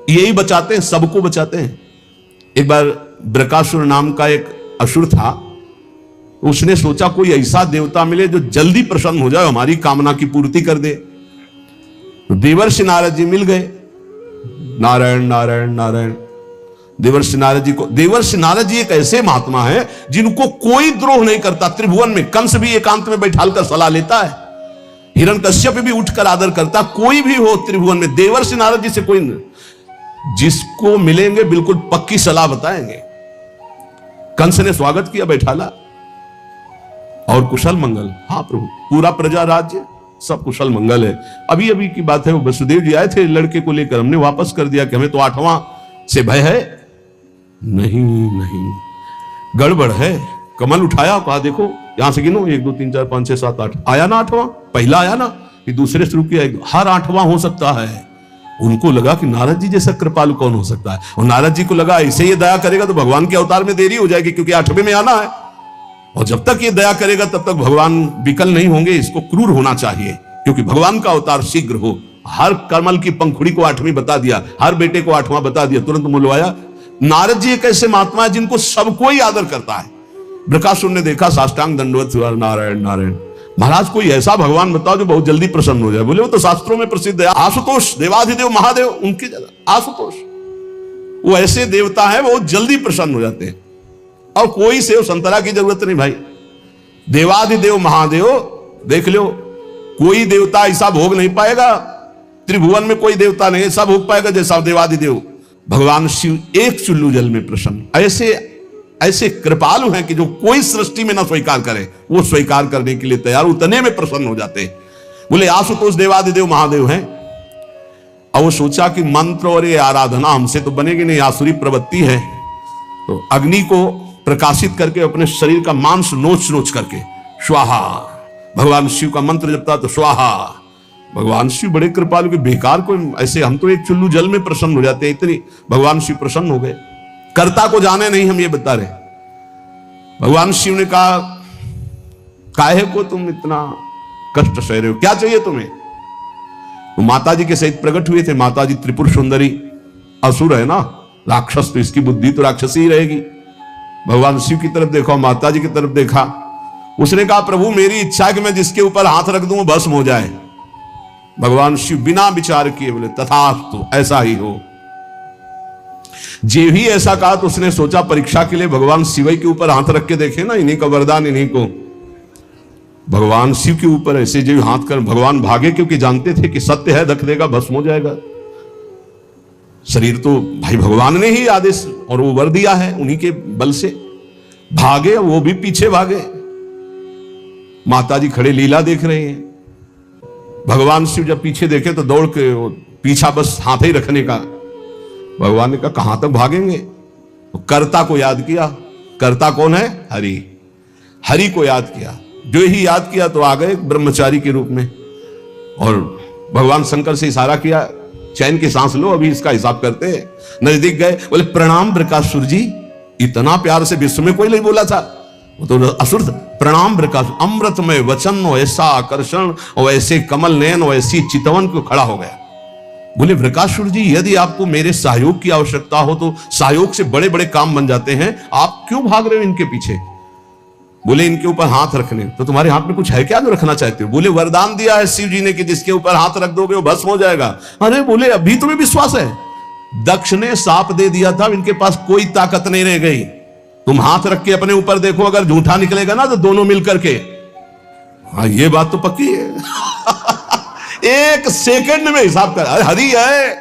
यही बचाते हैं, सबको बचाते हैं। एक बार बृकासुर नाम का एक असुर था, उसने सोचा कोई ऐसा देवता मिले जो जल्दी प्रसन्न हो जाए, हमारी कामना की पूर्ति कर दे। तो देवर्षि नारद जी मिल गए। नारायण नारायण नारायण। देवर्षि नारद जी को, देवर्षि नारद जी एक ऐसे महात्मा है जिनको कोई द्रोह नहीं करता। त्रिभुवन में कंस भी एकांत में बैठालकर सलाह लेता है, हिरण्यकश्यप भी उठकर आदर करता। कोई भी हो त्रिभुवन में, देवर्षि नारद जी से कोई नहीं, जिसको मिलेंगे बिल्कुल पक्की सलाह बताएंगे। कंस ने स्वागत किया, बैठाला और कुशल मंगल। हाँ प्रभु, पूरा प्रजा राज्य सब कुशल मंगल है। अभी अभी की बात है, वो वसुदेव जी आए थे लड़के को लेकर, हमने वापस कर दिया कि हमें तो 8वां से भय है। नहीं नहीं, गड़बड़ है। कमल उठाया, कहा देखो यहां से गिनो, 1 2 3 4 5 6 7 8, आया ना 8वां? पहला आया ना, कि दूसरे शुरू किया, हर 8वां हो सकता है। उनको लगा कि नारद जी जैसा कृपालु कौन हो सकता है, और नारद जी को लगा ऐसे ये दया करेगा तो भगवान के अवतार में देरी हो जाएगी, क्योंकि 8वें में आना है, और जब तक ये दया करेगा तब तक भगवान विकल नहीं होंगे, इसको क्रूर होना चाहिए, क्योंकि भगवान का अवतार शीघ्र हो। हर कमल की पंखुड़ी को 8वीं बता दिया, हर बेटे को 8वां बता दिया, तुरंत मुलवाया। नारद जी एक ऐसे महात्मा है जिनको सबको ही आदर करता है। बृकासुर ने देखा, साष्टांग दंडवत हुआ, नारायण नारायण। महाराज कोई ऐसा भगवान बताओ जो बहुत जल्दी प्रसन्न हो जाए। बोले वो तो शास्त्रों में प्रसिद्ध है, आशुतोष, देवाधिदेव महादेव, उनके जगह आशुतोष, वो ऐसे देवता है बहुत जल्दी प्रसन्न हो जाते हैं। और कोई सेव संतरा की जरूरत नहीं भाई, देवाधिदेव महादेव देख लो, कोई देवता ऐसा भोग नहीं पाएगा, त्रिभुवन में कोई देवता नहीं ऐसा भोग पाएगा जैसा देवाधिदेव भगवान शिव एक चुल्लू जल में प्रसन्न। ऐसे ऐसे कृपालु हैं कि जो कोई सृष्टि में ना स्वीकार करे, वो स्वीकार करने के लिए तैयार, उतने में प्रसन्न हो जाते हैं। बोले आशुतोष देवाधिदेव महादेव हैं। और वो सोचा कि मंत्र और ये आराधना हमसे तो बनेगी नहीं, आसुरी प्रवृत्ति है। तो अग्नि को प्रकाशित करके अपने शरीर का मांस नोच नोच करके स्वाहा, भगवान शिव का मंत्र जपता तो स्वाहा। भगवान शिव बड़े कृपालु, के बेकार को ऐसे, हम तो एक चुल्लू जल में प्रसन्न हो जाते हैं, इतनी भगवान शिव प्रसन्न हो गए। कर्ता को जाने नहीं, हम ये बता रहे। भगवान शिव ने कहा काहे को तुम इतना कष्ट सह रहे हो, क्या चाहिए तुम्हें? वो माता जी के सहित प्रकट हुए थे। माता जी त्रिपुर सुंदरी, असुर है ना, राक्षस, तो इसकी बुद्धि तो राक्षसी ही रहेगी। भगवान शिव की तरफ देखा, माता जी की तरफ देखा। उसने कहा प्रभु मेरी इच्छा है कि मैं जिसके ऊपर हाथ रख दूं वो भस्म हो जाए। भगवान शिव बिना विचार किए बोले तथास्तु, ऐसा ही हो। जे भी ऐसा कहा तो उसने सोचा परीक्षा के लिए भगवान शिव के ऊपर हाथ रख के देखे ना, इन्हीं का वरदान इन्हीं को। भगवान शिव के ऊपर ऐसे जो हाथ कर भगवान भागे, क्योंकि जानते थे कि सत्य है, रख देगा भस्म हो जाएगा। शरीर तो भाई भगवान ने ही आदेश और वो वर दिया है, उन्हीं के बल से भागे, वो भी पीछे भागे। माता जी खड़े लीला देख रहे हैं। भगवान शिव जब पीछे देखे तो दौड़ के पीछा बस हाथ ही रखने का। भगवान ने कहा कहां तक भागेंगे? तो कर्ता को याद किया। कर्ता कौन है? हरि। हरि को याद किया। जो ही याद किया तो आ गए ब्रह्मचारी के रूप में, और भगवान शंकर से इशारा किया चैन की सांस लो, अभी इसका हिसाब करते हैं। नजदीक गए, बोले प्रणाम बृकासुर जी। इतना प्यार से विश्व में कोई नहीं बोला था, वो तो असुर था। प्रणाम बृकासुर, अमृतमय वचन और ऐसा आकर्षण और ऐसे कमल नयन और ऐसी चितवन को खड़ा हो गया। बोले बृकासुर जी यदि आपको मेरे सहयोग की आवश्यकता हो तो सहयोग से बड़े बड़े काम बन जाते हैं, आप क्यों भाग रहे हो इनके पीछे? बोले इनके ऊपर हाथ रखने, तो तुम्हारे हाथ में कुछ है क्या जो रखना चाहते हो? बोले वरदान दिया है शिव जी ने कि जिसके ऊपर हाथ रख दोगे वो भस्म हो जाएगा। अरे बोले अभी तुम्हें विश्वास है? दक्ष ने साप दे दिया था, इनके पास कोई ताकत नहीं रह गई। तुम हाथ रख के अपने ऊपर देखो, अगर झूठा निकलेगा ना तो दोनों मिलकर के। हाँ ये बात तो पक्की है। एक सेकंड में हिसाब कर, हरि है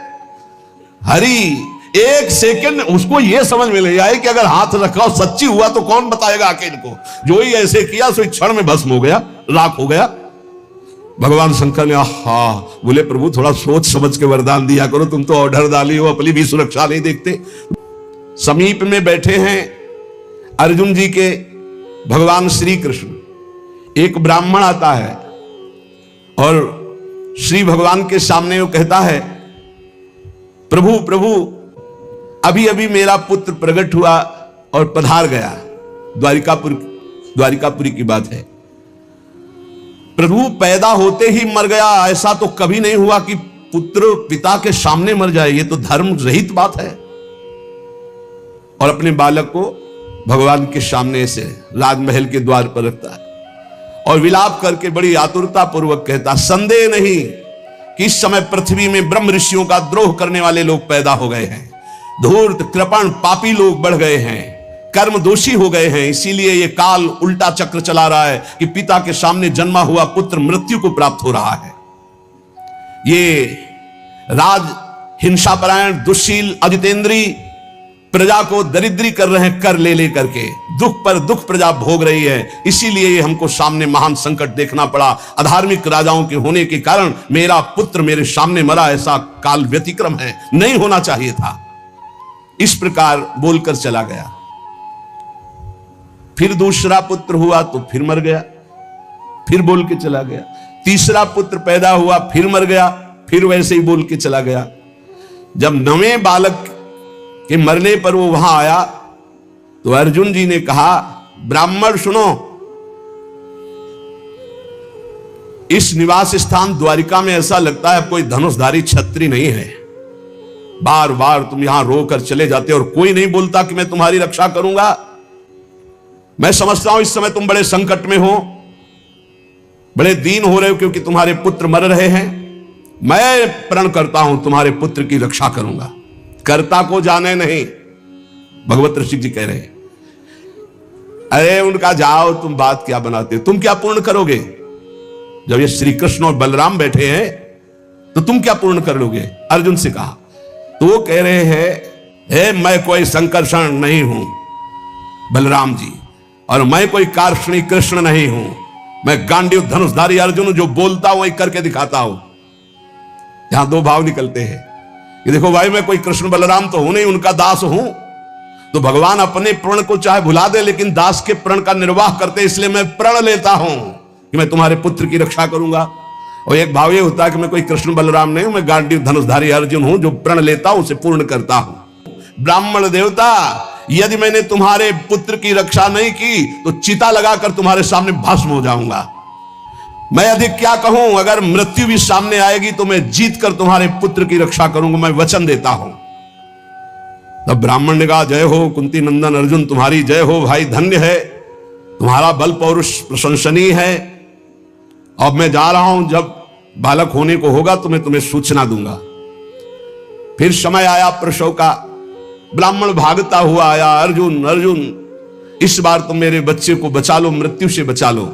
हरि। एक सेकंड उसको यह समझ में ले आए कि अगर हाथ रखा सच्ची हुआ तो कौन बताएगा आके इनको। जो ही ऐसे किया सो क्षण में भस्म हो गया, राख हो गया। भगवान शंकर ने आहा, बोले प्रभु थोड़ा सोच समझ के वरदान दिया करो, तुम तो ऑर्डर डाली हो, अपनी भी सुरक्षा नहीं देखते। समीप में बैठे हैं अर्जुन जी के भगवान श्री कृष्ण। एक ब्राह्मण आता है और श्री भगवान के सामने वो कहता है प्रभु प्रभु अभी अभी मेरा पुत्र प्रकट हुआ और पधार गया। द्वारिकापुरी की बात है। प्रभु पैदा होते ही मर गया, ऐसा तो कभी नहीं हुआ कि पुत्र पिता के सामने मर जाए, ये तो धर्म रहित बात है। और अपने बालक को भगवान के सामने से राजमहल के द्वार पर रखता है और विलाप करके बड़ी आतुरता पूर्वक कहता, संदेह नहीं कि इस समय पृथ्वी में ब्रह्म ऋषियों का द्रोह करने वाले लोग पैदा हो गए हैं, धूर्त कृपण पापी लोग बढ़ गए हैं, कर्म दोषी हो गए हैं। इसीलिए ये काल उल्टा चक्र चला रहा है कि पिता के सामने जन्मा हुआ पुत्र मृत्यु को प्राप्त हो रहा है। ये राज हिंसापरायण दुश्शील अजितेंद्री प्रजा को दरिद्री कर रहे हैं, कर ले ले करके दुख पर दुख प्रजा भोग रही है। इसीलिए ये हमको सामने महान संकट देखना पड़ा। अधार्मिक राजाओं के होने के कारण मेरा पुत्र मेरे सामने मरा, ऐसा काल व्यतिक्रम है, नहीं होना चाहिए था। इस प्रकार बोलकर चला गया। फिर दूसरा पुत्र हुआ तो फिर मर गया, फिर बोल के चला गया। तीसरा पुत्र पैदा हुआ, फिर मर गया, फिर वैसे ही बोल के चला गया। जब नवें बालक के मरने पर वो वहां आया तो अर्जुन जी ने कहा, ब्राह्मण सुनो, इस निवास स्थान द्वारिका में ऐसा लगता है कोई धनुषधारी छत्री नहीं है। बार बार तुम यहां रोकर चले जाते और कोई नहीं बोलता कि मैं तुम्हारी रक्षा करूंगा। मैं समझता हूं इस समय तुम बड़े संकट में हो, बड़े दीन हो रहे हो क्योंकि तुम्हारे पुत्र मर रहे हैं। मैं प्रण करता हूं तुम्हारे पुत्र की रक्षा करूंगा। कर्ता को जाने नहीं, भगवत ऋषि जी कह रहे हैं। अरे उनका जाओ, तुम बात क्या बनाते हो, तुम क्या पूर्ण करोगे? जब ये श्री कृष्ण और बलराम बैठे हैं तो तुम क्या पूर्ण कर लोगे? अर्जुन से कहा तो वो कह रहे हैं, मैं कोई संकर्षण नहीं हूं बलराम जी, और मैं कोई कार्षणी कृष्ण नहीं हूं। मैं गांडीव धनुषधारी अर्जुन, जो बोलता हूं वही करके दिखाता हूं। यहां दो भाव निकलते हैं कि देखो भाई, मैं कोई कृष्ण बलराम तो हूं नहीं, उनका दास हूं। तो भगवान अपने प्रण को चाहे भुला दे, लेकिन दास के प्रण का निर्वाह करते, इसलिए मैं प्रण लेता हूं कि मैं तुम्हारे पुत्र की रक्षा करूंगा। और एक भाव ये होता है कि मैं कोई कृष्ण बलराम नहीं हूं, मैं गांडीव धनुषधारी अर्जुन हूं, जो प्रण लेता हूं उसे पूर्ण करता हूं। ब्राह्मण देवता, यदि मैंने तुम्हारे पुत्र की रक्षा नहीं की तो चिता लगाकर तुम्हारे सामने भस्म हो जाऊंगा। मैं अधिक क्या कहूं, अगर मृत्यु भी सामने आएगी तो मैं जीत कर तुम्हारे पुत्र की रक्षा करूंगा, मैं वचन देता हूं। तब ब्राह्मण ने कहा, जय हो कुंती नंदन अर्जुन, तुम्हारी जय हो भाई, धन्य है, तुम्हारा बल पौरुष प्रशंसनीय है। अब मैं जा रहा हूं, जब बालक होने को होगा तो मैं तुम्हें सूचना दूंगा। फिर समय आया प्रसव का, ब्राह्मण भागता हुआ आया, अर्जुन अर्जुन, इस बार तुम मेरे बच्चे को बचा लो, मृत्यु से बचा लो।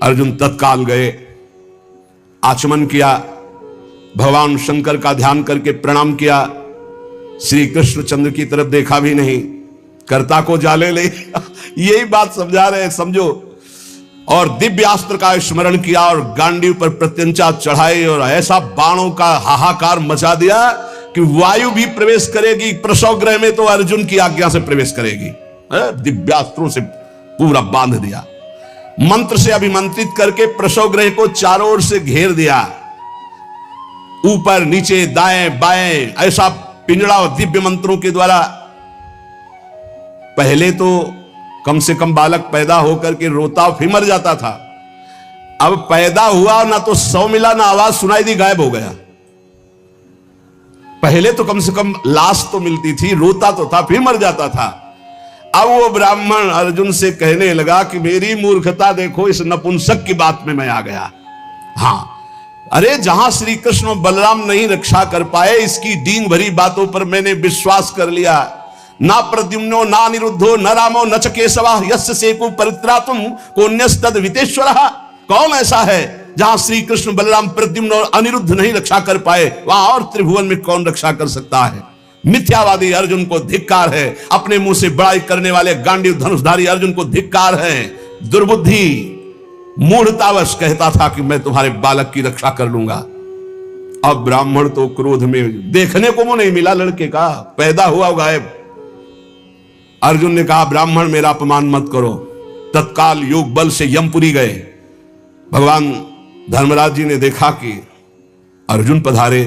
अर्जुन तत्काल गए, आचमन किया, भगवान शंकर का ध्यान करके प्रणाम किया, श्री कृष्णचंद्र की तरफ देखा भी नहीं, कर्ता को जाले ले यही बात समझा रहे हैं, समझो। और दिव्यास्त्र का स्मरण किया और गांडीव पर प्रत्यंचा चढ़ाई और ऐसा बाणों का हाहाकार मचा दिया कि वायु भी प्रवेश करेगी प्रसव गृह में तो अर्जुन की आज्ञा से प्रवेश करेगी। दिव्यास्त्रों से पूरा बांध दिया, मंत्र से अभिमंत्रित करके प्रसव गृह को चारों ओर से घेर दिया, ऊपर नीचे दाएं बाएं, ऐसा पिंजड़ा और दिव्य मंत्रों के द्वारा। पहले तो कम से कम बालक पैदा होकर के रोता फिर मर जाता था, अब पैदा हुआ ना तो सौ मिला ना आवाज सुनाई दी, गायब हो गया। पहले तो कम से कम लाश तो मिलती थी, रोता तो था फिर मर जाता था। अब वो ब्राह्मण अर्जुन से कहने लगा कि मेरी मूर्खता देखो, इस नपुंसक की बात में मैं आ गया। हाँ, अरे जहां श्री कृष्ण और बलराम नहीं रक्षा कर पाए, इसकी दीन भरी बातों पर मैंने विश्वास कर लिया। ना प्रद्युम्नो ना अनिरुद्धो न रामो न च केशवा यस्य सेको परित्रातुम कोन्यस्तद वितेश्वरः। कौन ऐसा है जहां श्री कृष्ण बलराम प्रद्युम्न और अनिरुद्ध नहीं रक्षा कर पाए, वहां और त्रिभुवन में कौन रक्षा कर सकता है? मिथ्यावादी अर्जुन को धिक्कार है, अपने मुंह से बड़ाई करने वाले गांडीव धनुषधारी अर्जुन को धिक्कार है। दुर्बुद्धि मूढ़तावश कहता था कि मैं तुम्हारे बालक की रक्षा कर लूंगा। अब ब्राह्मण तो क्रोध में, देखने को मुंह नहीं मिला लड़के का, पैदा हुआ गायब। अर्जुन ने कहा, ब्राह्मण मेरा अपमान मत करो। तत्काल योग बल से यमपुरी गए। भगवान धर्मराज जी ने देखा कि अर्जुन पधारे,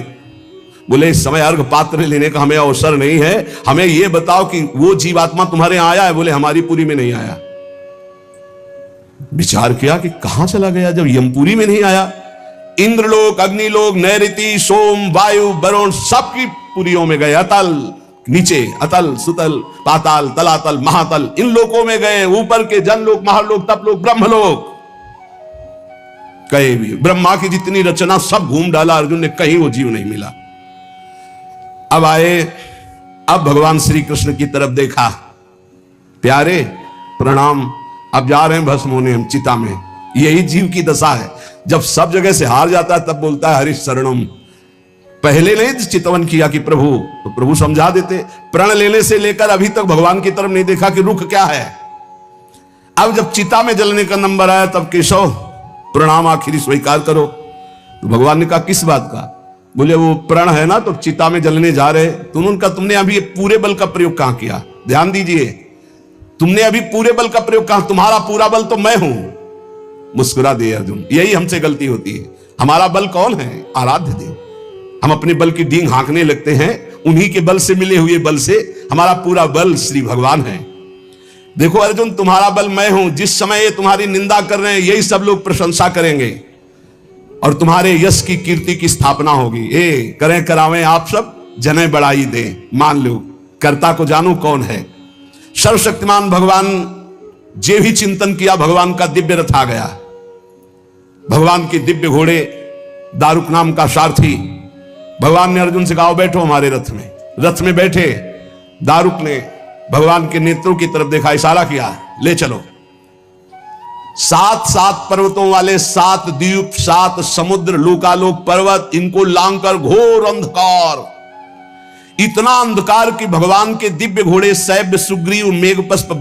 बोले इस समय अर्घ पात्र लेने का हमें अवसर नहीं है, हमें यह बताओ कि वो जीवात्मा तुम्हारे यहां आया है? बोले हमारी पुरी में नहीं आया। विचार किया कि कहां चला गया, जब यमपुरी में नहीं आया इंद्रलोक, अग्निलोक, नैऋति, सोम, वायु, वरुण सबकी पुरियों में गए। अतल नीचे, अतल, सुतल, पाताल, तलातल, महातल, इन लोकों में गए। ऊपर के जनलोक, महालोक, तपलोक, ब्रह्मलोक, कहीं भी ब्रह्मा की जितनी रचना सब घूम डाला अर्जुन ने, कहीं वो जीव नहीं मिला। अब आए, अब भगवान श्री कृष्ण की तरफ देखा, प्यारे प्रणाम, अब जा रहे हैं भस्म होने हम चिता में। यही जीव की दशा है, जब सब जगह से हार जाता है तब बोलता है हरिश शरणम। पहले नहीं चितवन किया कि प्रभु, तो प्रभु समझा देते। प्रण लेने से लेकर अभी तक भगवान की तरफ नहीं देखा कि रुख क्या है। अब जब चिता में जलने का नंबर आया तब केशव प्रणाम आखिरी स्वीकार करो। तो भगवान ने कहा किस बात का? बोले वो प्रण है ना, तो चिता में जलने जा रहे। तुमने अभी पूरे बल का प्रयोग कहां किया? ध्यान दीजिए, तुमने अभी पूरे बल का प्रयोग कहां? तुम्हारा पूरा बल तो मैं हूं। मुस्कुरा दिए अर्जुन, यही हमसे गलती होती है। हमारा बल कौन है? आराध्य देव। हम अपने बल की डींग हाँकने लगते हैं, उन्हीं के बल से मिले हुए बल से। हमारा पूरा बल श्री भगवान है। देखो अर्जुन, तुम्हारा बल मैं हूं। जिस समय ये तुम्हारी निंदा कर रहे हैं, यही सब लोग प्रशंसा करेंगे और तुम्हारे यश की कीर्ति की स्थापना होगी। करें करावें आप सब, जने बढ़ाई दे, मान लो कर्ता को जानू कौन है। सर्वशक्तिमान भगवान जे भी चिंतन किया, भगवान का दिव्य रथ आ गया। भगवान के दिव्य घोड़े, दारुक नाम का सारथी। भगवान ने अर्जुन से कहा बैठो हमारे रथ में। रथ में बैठे। दारुक ने भगवान के नेत्रों की तरफ देखा, इशारा किया, ले चलो। 7 पर्वतों वाले 7 द्वीप, 7 समुद्र, लोकालोक पर्वत, इनको लांघकर घोर अंधकार, इतना अंधकार कि भगवान के दिव्य घोड़े सैब्य, सुग्रीव, मेघपुष्प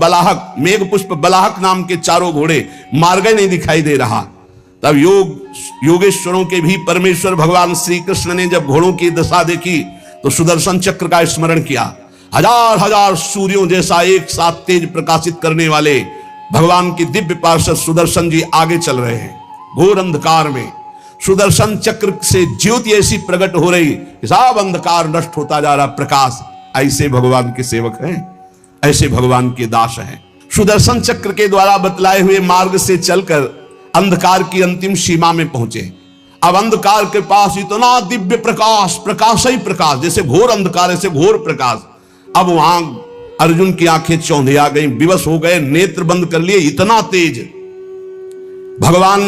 बलाहक नाम के चारों घोड़े मार्ग नहीं दिखाई दे रहा। तब योगेश्वरों के भी परमेश्वर भगवान श्री कृष्ण ने जब घोड़ों की दशा देखी तो सुदर्शन चक्र का स्मरण किया। हजार हजार सूर्यों जैसा एक साथ तेज प्रकाशित करने वाले भगवान की दिव्य पार्षद सुदर्शन जी आगे चल रहे हैं। घोर अंधकार में सुदर्शन चक्र से ज्योति ऐसी प्रकट हो रही, सब अंधकार नष्ट होता जा रहा, प्रकाश। ऐसे भगवान के सेवक हैं, ऐसे भगवान के दास हैं। सुदर्शन चक्र के द्वारा बतलाए हुए मार्ग से चलकर अंधकार की अंतिम सीमा में पहुंचे। अब अंधकार के पास इतना दिव्य प्रकाश, प्रकाश ही प्रकाश, जैसे घोर अंधकार ऐसे घोर प्रकाश। अब वहां अर्जुन की आंखें चौंधिया गई, विवश हो गए, नेत्र बंद कर लिए। इतना तेज भगवान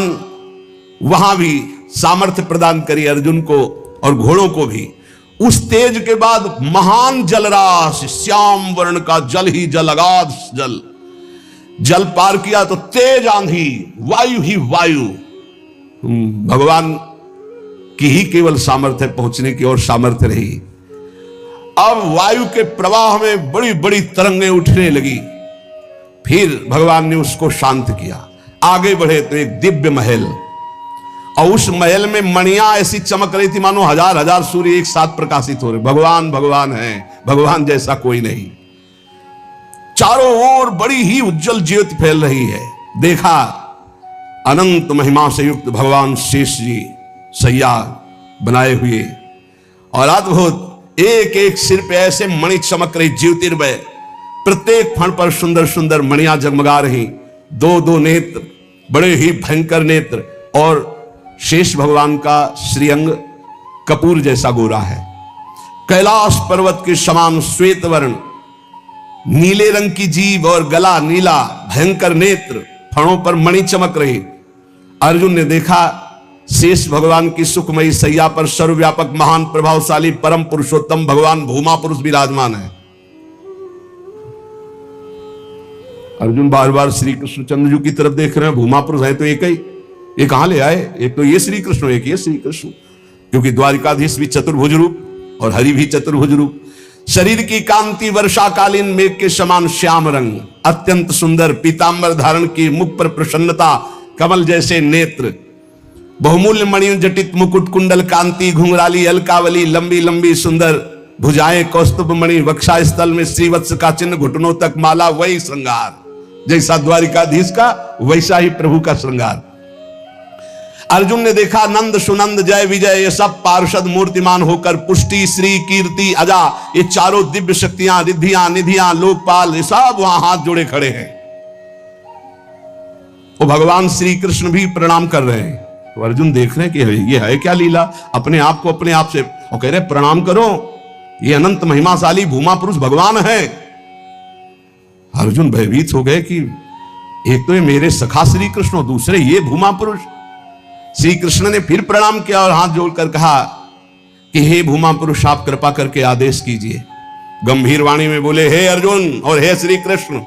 वहां भी सामर्थ्य प्रदान करी अर्जुन को और घोड़ों को भी। उस तेज के बाद महान जलराशि, श्याम वर्ण का जल ही जल, अगाध जल, जल पार किया तो तेज आंधी, वायु ही वायु। भगवान की ही केवल सामर्थ्य पहुंचने की और सामर्थ्य रही। अब वायु के प्रवाह में बड़ी बड़ी तरंगें उठने लगी। फिर भगवान ने उसको शांत किया। आगे बढ़े तो एक दिव्य महल, और उस महल में मणियां ऐसी चमक रही थी मानो हजार हजार सूर्य एक साथ प्रकाशित हो रहे। भगवान भगवान है, भगवान जैसा कोई नहीं। चारों ओर बड़ी ही उज्जवल ज्योति फैल रही है। देखा अनंत महिमा से युक्त भगवान शेष जी सैया बनाए हुए, और अद्भुत एक एक सिर पे ऐसे मणि चमक रही, ज्योतिर्मय। प्रत्येक फण पर सुंदर सुंदर मणियां जगमगा रही। 2-2 नेत्र, बड़े ही भयंकर नेत्र, और शेष भगवान का श्रीअंग कपूर जैसा गोरा है। कैलाश पर्वत के समान श्वेत वर्ण, नीले रंग की जीभ और गला नीला, भयंकर नेत्र, फणों पर मणि चमक रही। अर्जुन ने देखा शेष भगवान की सुखमयी सैया पर सर्वव्यापक महान प्रभावशाली परम पुरुषोत्तम भगवान भूमा पुरुष विराजमान है। अर्जुन बार बार श्री कृष्ण चंद्र जी की तरफ देख रहे हैं। भूमा पुरुष है तो एक ही, ये कहां ले आए? एक तो ये श्री कृष्ण, एक ये श्री कृष्ण, क्योंकि द्वारिकाधीश भी चतुर्भुज रूप और हरि भी चतुर्भुज रूप। शरीर की कांति वर्षाकालीन मेघ के समान श्याम रंग, अत्यंत सुंदर पीतांबर धारण की, मुख पर प्रसन्नता, कमल जैसे नेत्र, बहुमूल्य मणियों जटित मुकुट, कुंडल कांति, घुंघराली अलकावली, लंबी लंबी सुंदर भुजाएं, कौस्तुभ मणि, वक्षा स्थल में श्रीवत्स का चिन्ह, घुटनों तक माला। वही श्रृंगार जैसा द्वारिकाधीश का, वैसा ही प्रभु का श्रृंगार। अर्जुन ने देखा नंद सुनंद जय विजय, ये सब पार्षद मूर्तिमान होकर पुष्टि श्री कीर्ति अजा, ये चारों दिव्य शक्तियां, रिद्धियां निधियां, लोकपाल, ये सब वहां हाथ जोड़े खड़े हैं। वो भगवान श्री कृष्ण भी प्रणाम कर रहे हैं। तो अर्जुन देख रहे हैं कि ये है क्या लीला, अपने आप को अपने आप से, और कह रहे प्रणाम करो, ये अनंत महिमाशाली भूमा पुरुष भगवान है। अर्जुन भयभीत हो गए कि एक तो ये मेरे सखा श्री कृष्ण और दूसरे ये भूमा पुरुष। श्री कृष्ण ने फिर प्रणाम किया और हाथ जोड़कर कहा कि हे भूमा पुरुष, आप कृपा करके आदेश कीजिए। गंभीर वाणी में बोले, हे अर्जुन और हे श्री कृष्ण,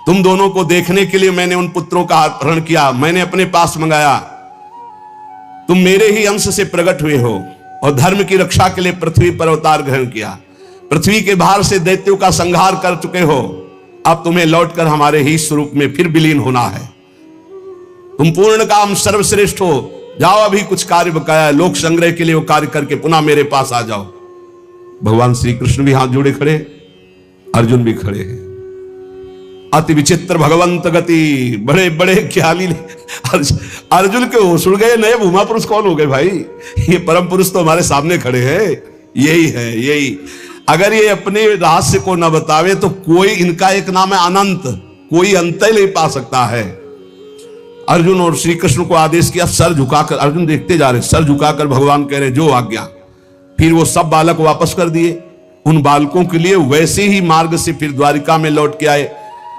तुम दोनों को देखने के लिए मैंने उन पुत्रों का अपहरण किया, मैंने अपने पास मंगाया। तुम मेरे ही अंश से प्रकट हुए हो और धर्म की रक्षा के लिए पृथ्वी पर अवतार ग्रहण किया। पृथ्वी के भार से दैत्यों का संहार कर चुके हो, अब तुम्हें लौटकर हमारे ही स्वरूप में फिर विलीन होना है। तुम पूर्ण काम सर्वश्रेष्ठ हो, जाओ अभी कुछ कार्य बकाया है, लोक संग्रह के लिए वो कार्य करके पुनः मेरे पास आ जाओ। भगवान श्री कृष्ण भी हाथ जोड़े खड़े, अर्जुन भी खड़े हैं। अति विचित्र भगवंत गति, बड़े बड़े ख्याली। अर्जुन के होश उड़ गए, नए भूमा पुरुष कौन हो गए भाई, ये परम पुरुष तो हमारे सामने खड़े हैं, यही है यही। अगर ये अपने रहस्य को न बतावे तो कोई, इनका एक नाम है अनंत, कोई अंत ही नहीं पा सकता है। अर्जुन और श्री कृष्ण को आदेश किया, सर झुकाकर, अर्जुन देखते जा रहे, सर झुकाकर भगवान कह रहे जो आज्ञा। फिर वो सब बालक वापस कर दिए। उन बालकों के लिए वैसे ही मार्ग से फिर द्वारिका में लौट के आए,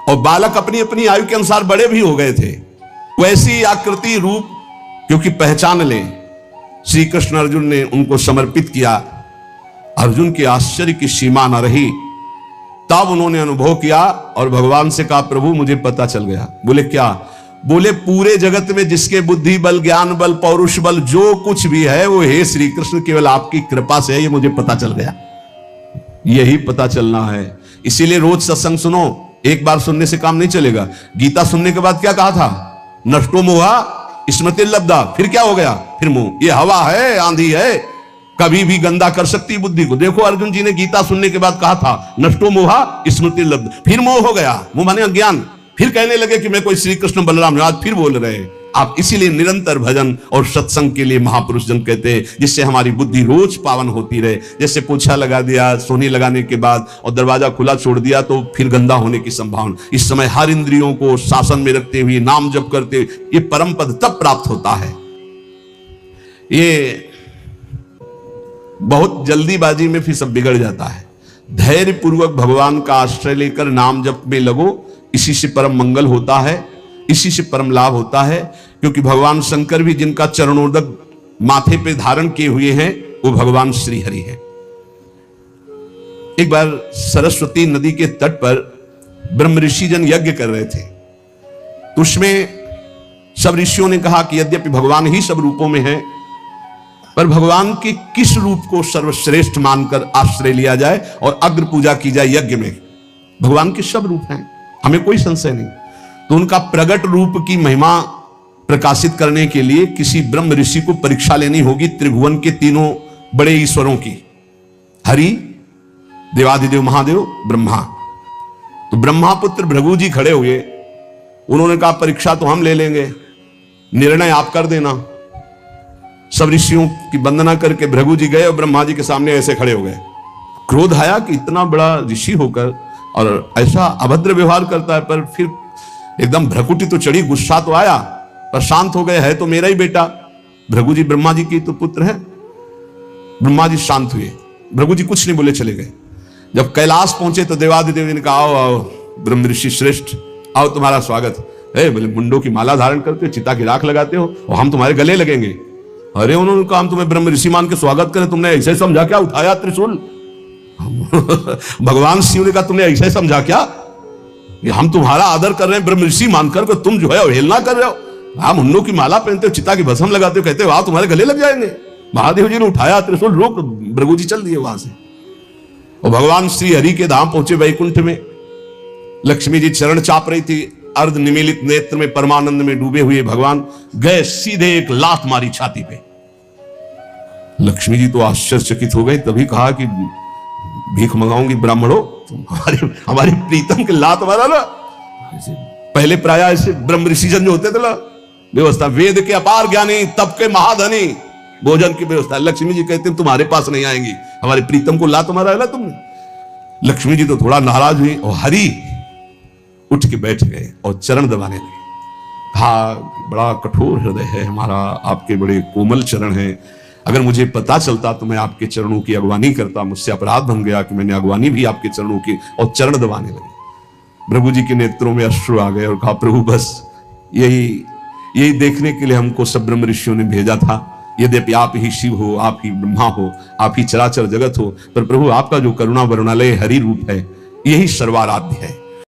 और बालक अपनी अपनी आयु के अनुसार बड़े भी हो गए थे। वैसी आकृति रूप क्योंकि पहचान ले, श्री कृष्ण अर्जुन ने उनको समर्पित किया। अर्जुन के आश्चर्य की सीमा न रही, तब उन्होंने अनुभव किया और भगवान से कहा, प्रभु मुझे पता चल गया। बोले क्या? बोले पूरे जगत में जिसके बुद्धि बल, ज्ञान बल, पौरुष बल जो कुछ भी है वो हे श्री कृष्ण केवल आपकी कृपा से है, ये मुझे पता चल गया। यही पता चलना है, इसीलिए रोज सत्संग सुनो। एक बार सुनने से काम नहीं चलेगा। गीता सुनने के बाद क्या कहा था? नष्टो मोहा स्मृति लब्धा। फिर क्या हो गया? फिर मोह। ये हवा है, आंधी है, कभी भी गंदा कर सकती बुद्धि को। देखो अर्जुन जी ने गीता सुनने के बाद कहा था नष्टो मोहा स्मृति लब्ध, फिर मोह हो गया, मोह माने अज्ञान। फिर कहने लगे कि मैं कोई श्री कृष्ण बलराम, आज फिर बोल रहे हैं आप। इसीलिए निरंतर भजन और सत्संग के लिए महापुरुष जन कहते हैं, जिससे हमारी बुद्धि रोज पावन होती रहे। जैसे पोछा लगा दिया सोनी लगाने के बाद और दरवाजा खुला छोड़ दिया तो फिर गंदा होने की संभावना। इस समय हर इंद्रियों को शासन में रखते हुए नाम जप करते, ये परम पद तब प्राप्त होता है। ये बहुत जल्दीबाजी में फिर सब बिगड़ जाता है। धैर्य पूर्वक भगवान का आश्रय लेकर नाम जप में लगो, इसी से परम मंगल होता है, इसी से परम लाभ होता है। क्योंकि भगवान शंकर भी जिनका चरणोदक माथे पे धारण किए हुए हैं वो भगवान श्री हरि है। एक बार सरस्वती नदी के तट पर ब्रह्म ऋषि जन यज्ञ कर रहे थे, तो उसमें सब ऋषियों ने कहा कि यद्यपि भगवान ही सब रूपों में है, पर भगवान के किस रूप को सर्वश्रेष्ठ मानकर आश्रय लिया जाए और अग्र पूजा की जाए यज्ञ में। भगवान के सब रूप हैं, हमें कोई संशय नहीं। तो उनका प्रगट रूप की महिमा प्रकाशित करने के लिए किसी ब्रह्म ऋषि को परीक्षा लेनी होगी त्रिभुवन के तीनों बड़े ईश्वरों की, हरि, देवादिदेव महादेव, ब्रह्मा। तो ब्रह्मा पुत्र भृगु जी खड़े हुए, उन्होंने कहा परीक्षा तो हम ले लेंगे, निर्णय आप कर देना। सब ऋषियों की वंदना करके भृगु जी गए और ब्रह्मा जी के सामने ऐसे खड़े हो गए। क्रोध आया कि इतना बड़ा ऋषि होकर और ऐसा अभद्र व्यवहार करता है, पर फिर एकदम भ्रकुटी तो चढ़ी, गुस्सा तो आया, पर शांत हो गए, है तो मेरा ही बेटा। भृगु जी ब्रह्मा जी की तो पुत्र है। ब्रह्मा जी शांत हुए, भृगु जी कुछ नहीं बोले, चले गए। जब कैलाश पहुंचे तो देवादिदेव ने कहा, आओ आओ ब्रह्म ऋषि श्रेष्ठ, आओ तुम्हारा स्वागत है। बोले मुंडों की माला धारण करते हो, चिता की राख लगाते हो और हम तुम्हारे गले लगेंगे। अरे उन्होंने कहा हम तुम्हें ब्रह्म ऋषि मान के स्वागत करें, तुमने ऐसे समझा क्या? उठाया त्रिशूल। भगवान शिव ने कहा तुमने ऐसे समझा क्या? ये हम तुम्हारा आदर कर रहे हैं ब्रह्म ऋषि मानकर, को तुम जो है अवहेलना कर रहे हो। हम मुंडों की माला पहनते हो, चिता की भस्म लगाते हो, कहते हो वाह तुम्हारे गले लग जाएंगे। महादेव जी ने उठाया त्रिशूल, रोक, भृगु जी चल दिए वहां से। और भगवान श्री हरि के धाम पहुंचे वैकुंठ में। लक्ष्मी जी चरण चाप रही थी, अर्ध निमीलित नेत्र में परमानंद में डूबे हुए भगवान गए, सीधे एक लात मारी छाती पे। लक्ष्मी जी तो आश्चर्यचकित हो गई, तभी कहा कि भीख मंगाऊंगी ब्राह्मणों, हमारी प्रीतम के लात मारा ना। पहले प्राय ऐसे ब्रह्म ऋषि जन जो होते थे ना, व्यवस्था, वेद के अपार ज्ञानी, तप के महाधनी, भोजन की व्यवस्था। लक्ष्मी जी कहते तुम्हारे पास नहीं आएंगी, हमारी प्रीतम को लात मारा है ना तुमने। लक्ष्मी जी तो थोड़ा नाराज हुई और हरि उठ के बैठ गए और चरण दबाने लगे। कहा बड़ा कठोर हृदय है हमारा, आपके बड़े कोमल चरण हैं, अगर मुझे पता चलता तो मैं आपके चरणों की अगवानी करता, मुझसे अपराध बन गया कि मैंने अगवानी भी आपके चरणों की, और चरण दबाने लगे। प्रभु जी के नेत्रों में अश्रु आ गए और कहा प्रभु बस यही देखने के लिए हमको सब ब्रह्म ऋषियों ने भेजा था, यद्यपि आप ही शिव हो, आप ही ब्रह्मा हो, आप ही चराचर जगत हो, पर प्रभु आपका जो करुणा वरुणालय हरि रूप है यही सर्वाराध्य है।